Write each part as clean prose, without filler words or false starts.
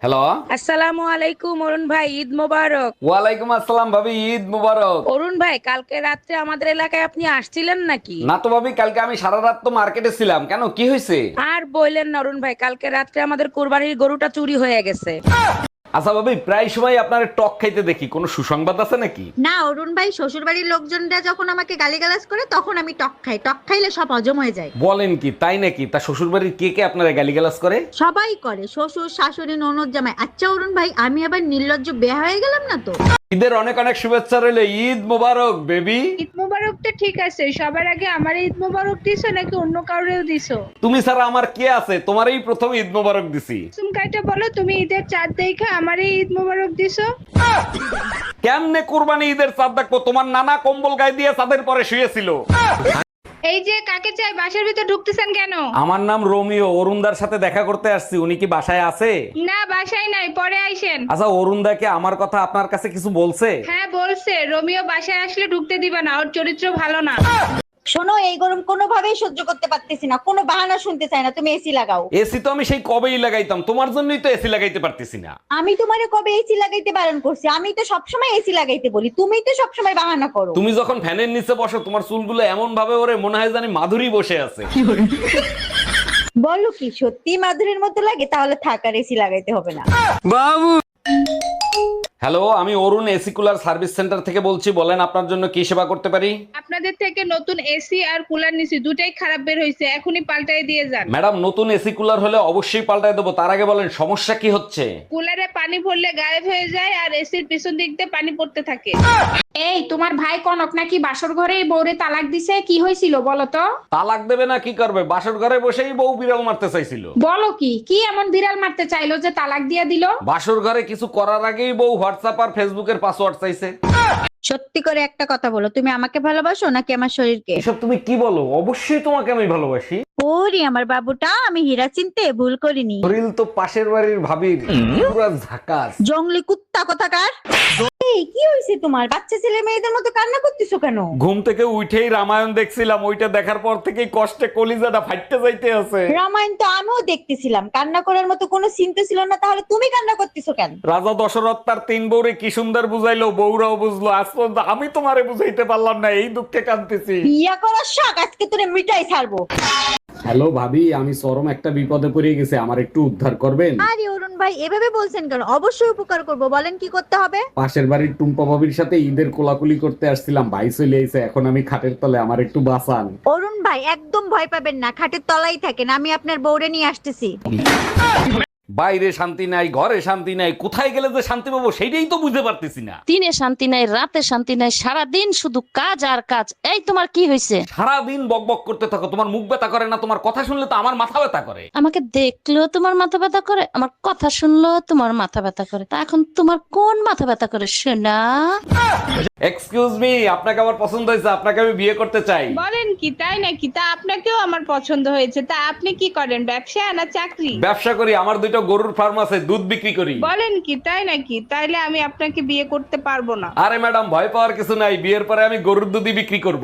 Hello. আসসালামু আলাইকুম অরুণ ভাই, ঈদ মোবারক। ওয়ালাইকুম আসসালাম ভাবি, ঈদ মুবারক। অরুণ ভাই, কালকে রাত্রে আমাদের এলাকায় আপনি আসছিলেন নাকি? না তো ভাবি, কালকে আমি সারা রাত তো মার্কেটে ছিলাম। কেন, কি হয়েছে? আর বললেন না অরুণ ভাই, কালকে রাত্রে আমাদের কোরবানির গরুটা চুরি হয়ে গেছে। আচ্ছা ভাবি, প্রায় সময় আপনার টক খাইতে দেখি, কোনো সুসংবাদ আছে নাকি? না অরুণ ভাই, শ্বশুর বাড়ির লোকজনরা যখন আমাকে গালিগালাজ করে তখন আমি টক খাই। টক খাইলে সব হজম হয়ে যায়। বলেন কি, তাই নাকি? তা শ্বশুর বাড়ির কে কে আপনারা গালিগালাজ করে? সবাই করে, শ্বশুর শাশুড়ি ননদ জামাই। আচ্ছা অরুণ ভাই, আমি আবার নির্লজ্জ বেয়া হয়ে গেলাম না তো? ঈদের অনেক অনেক শুভেচ্ছা রইলো। ঈদ মুবারক বেবি। ঈদ মোবারক তো ঠিক আছে, সবার আগে আমার ঈদ মোবারক দিছো নাকি অন্য কাউরেও দিছো? তুমি ছাড়া আমার কে আছে? তোমারই প্রথম ঈদ মুবারক দিছি। সুমকাইটা বলো, তুমি ঈদের চাঁদ দেখা আমারই ঈদ মোবারক দিছো? কেমনে কুরবানি ঈদের চাঁদ দেখবো? তোমার নানা কম্বল গায়ে দিয়ে চাঁদের পরে শুয়েছিল। এই যে কাকে চাই, বাসার ভিতর ঢুকতেছেন কেন? আমার নাম রোমিও, অরুণদার সাথে দেখা করতে আসছি। উনি কি বাসায় আছে? না, বাসায় নাই, পরে আইসেন। আচ্ছা, অরুণদাকে আমার কথা আপনার কাছে কিছু বলছে? হ্যাঁ বলছে, রোমিও বাসায় আসলে ঢুকতে দিবা না, ওর চরিত্র ভালো না। শোনো, এই গরম কোনোভাবেই সহ্য করতে পারতেছি না, কোনো বাহানা শুনতে চাই না। তুমি এসি লাগাও। এসি তো আমি সেই কবেই লাগাইতাম, তোমার জন্যই তো এসি লাগাইতে পারতেছি না। আমি তোমারে কবে এসি লাগাইতে বারণ করছি? আমি তো সবসময় এসি লাগাইতে বলি, তুমি তো সবসময় বাহানা করো। তুমি যখন ফ্যানের নিচে বসো, তোমার চুলগুলো এমন ভাবে ওরে মনে হয় জানি মাধুরী বসে আছে। বলো কি সত্যি মাধুরীর মতো লাগে? তাহলে থাক, আর এসি লাগাইতে হবে না। হ্যালো, আমি অরুণ এসি কুলার সার্ভিস সেন্টার থেকে বলছি। বলেন, আপনার জন্য কি সেবা করতে পারি? আপনাদের থেকে নতুন এসি আর কুলার নিছি, দুটাই খারাপ বের হয়েছে, এখনই পাল্টাই দিয়ে যান। ম্যাডাম, নতুন এসি কুলার হলে অবশ্যই পাল্টায় দেবো। তার আগে বলেন সমস্যা কি হচ্ছে। কুলারে পানি ভরলে গায়েব হয়ে যায় আর এসির পিছন দিক দিয়ে পানি পড়তে থাকে। এই তোমার ভাই কনক নাকি বাসর ঘরেই বউরে তালাক দিছে, কি হয়েছিল বলো তো? তালাক দেবে না কি করবে? বাসর ঘরে বসেই বউ বিড়াল মারতে চাইছিল। বলো কি কি এমন বিড়াল মারতে চাইলো যে তালাক দিয়া দিল? বাসর ঘরে কিছু করার আগেই বউ হোয়াটসঅ্যাপ আর ফেসবুকের পাসওয়ার্ড চাইছে। সত্যি করে একটা কথা বলো, তুমি আমাকে ভালোবাসো নাকি আমার শরীরকে? এসব তুমি কি বলো? অবশ্যই তোমাকে আমি ভালোবাসি। ওরে আমার বাবুটা, আমি হীরা চিনতে ভুল করিনি। শরীর তো পাশের বাড়ির ভাবির, পুরা ঝাকাস। জঙ্গলি কুত্তা কোথাকার। এই কি হয়েছে তোমার? বাচ্চা ছেলে মেয়েদের মতো কান্না করতেছো কেন? ঘুম থেকে উঠেই রামায়ণ দেখছিলাম, ওইটা দেখার পর থেকেই কষ্টে কলিজাটা ফাটতে যাইতে আছে। রামায়ণ তো আমিও দেখতেছিলাম, কান্না করার মতো কোনো চিন্তা ছিল না, তাহলে তুমি কান্না করতেছো কেন? রাজা দশরথ তার 3 বউরে কি সুন্দর বুঝাইলো, বউরাও বুঝলো। আজ পর্যন্ত আমি তোমারে বুঝাইতে পারলাম না, এই দুঃখে কাঁদতেছি। বিয়া করার শখ আজকে তোরে মিটাই ছাড়বো। হ্যালো ভাবি, আমি চরম একটা বিপদে পড়ে গেছি, আমার একটু উদ্ধার করবেন? আরে অরুণ ভাই, এভাবে বলছেন কেন? অবশ্যই উপকার করব, বলেন কি করতে হবে। পাশের বাড়ির টুম্পা ভাবির সাথে ঈদের কোলাকুলি করতে আসছিলাম, ভাই চলে আইছে। এখন আমি খাটের তলে, আমার একটু বাঁচান। অরুণ ভাই একদম ভয় পাবেন না, খাটের তলাই থাকেন, আমি আপনার বউরে নিয়ে আসতেছি। বাইরে শান্তি নাই, ঘরে শান্তি নাই, কোথায় গেলে যে শান্তি পাবো সেইটাই তো বুঝতে পারতেছি না। দিনে শান্তি নাই, রাতে শান্তি নাই, সারাদিন শুধু কাজ আর কাজ। এই তোমার কি হয়েছে? সারাদিন বকবক করতে থাকো, তোমার মুখ ব্যথা করে না? তোমার কথা শুনলে তো আমার মাথা ব্যথা করে। আমাকে দেখলেও তোমার মাথা ব্যথা করে, আমার কথা শুনলেও তোমার মাথা ব্যথা করে। তা এখন তোমার কোন মাথা ব্যথা করে শোনা? এক্সকিউজ মি, আপনাকে আমার পছন্দ হয়েছে, আপনাকে আমি বিয়ে করতে চাই। বলেন কি, তাই নাকি? তা আপনাকেও আমার পছন্দ হয়েছে। তা আপনি কি করেন, ব্যবসা না চাকরি? ব্যবসা করি, আমার 2টা গরুর ফার্ম আছে, দুধ বিক্রি করি। বলেন কি, তাই নাকি? তাইলে আমি আপনাকে বিয়ে করতে পারবো না। আরে ম্যাডাম, ভয় পাওয়ার কিছু নাই, বিয়ের পরে আমি গরুর দুধই বিক্রি করব।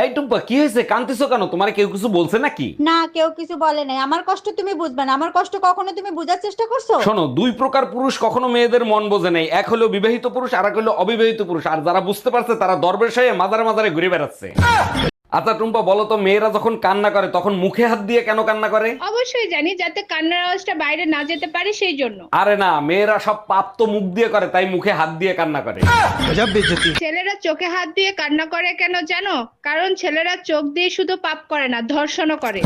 এই টুম্পা, কি হয়েছে? কাঁদতেছো কেন? তোমার কেউ কিছু বলছে নাকি? না, কেউ কিছু বলে নাই। আমার কষ্ট তুমি বুঝবে না, আমার কষ্ট কখনো তুমি বোঝার চেষ্টা করছো? শোনো, 2 প্রকার পুরুষ কখনো মেয়েদের মন বোঝে নাই। এক হলো বিবাহিত পুরুষ, আর এক হলো অবিবাহিত পুরুষ। আর যারা বুঝতে পারছে তারা দরবেশ হয়ে মাজারে মাজারে ঘুরে বেড়াচ্ছে। আচ্ছা টুম্পা, বলো তো, মেয়েরা যখন কান্না করে তখন মুখে হাত দিয়ে কেন কান্না করে? অবশ্যই জানি, যাতে কান্নার আওয়াজটা বাইরে না যেতে পারে সেই জন্য। আরে না, মেয়েরা সব পাপ তো মুখ দিয়ে করে, তাই মুখে হাত দিয়ে কান্না করে। ছেলেরা চোখে হাত দিয়ে কান্না করে কেন জানো? কারণ ছেলেরা চোখ দিয়ে শুধু পাপ করে না, ধর্ষণও করে।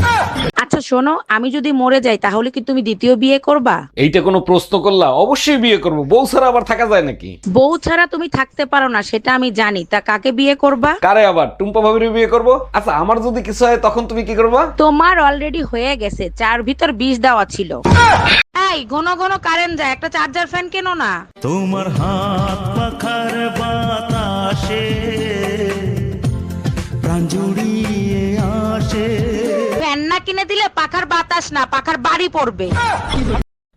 আচ্ছা শোনো, আমি যদি মরে যাই তাহলে কি তুমি দ্বিতীয় বিয়ে করবা? এইটা কোনো প্রশ্ন করলা? অবশ্যই বিয়ে করবো, বউ ছাড়া আবার থাকা যায় নাকি? বউ ছাড়া তুমি থাকতে পারো না, সেটা আমি জানি। তা কাকে বিয়ে করবা? কারে আবার? টুম্পা ভাবির বিয়ে করবো। আচ্ছা, আমার যদি কিছু হয় তখন তুমি কি করবা? তোমার অলরেডি হয়ে গেছে, 4 ভিতর 20 দেওয়া ছিল। এই ঘন ঘন কারেন্ট যায়, একটা চার্জার ফ্যান কেন না? তোমার হাত পাখার বাতাসে প্রাণ জুড়িয়ে আসে। ফ্যান না কিনে দিলে পাখার বাতাস না, পাখার বাড়ি পড়বে।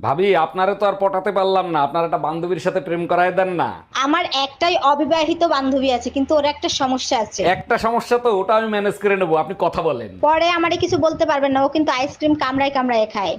ভাবি আপনারে তো আর পটাতে পারলাম না, আপনার একটা বান্ধবীর সাথে প্রেম করায় দেন না। আমার একটাই অবিবাহিত বান্ধবী আছে, কিন্তু ওর একটা সমস্যা আছে। একটা সমস্যা তো, ওটা আমি ম্যানেজ করে নেবো, আপনি কথা বলেন। পরে আমারে কিছু বলতে পারবেন না, ও কিন্তু আইসক্রিম কামড়ায় কামড়ায় খায়।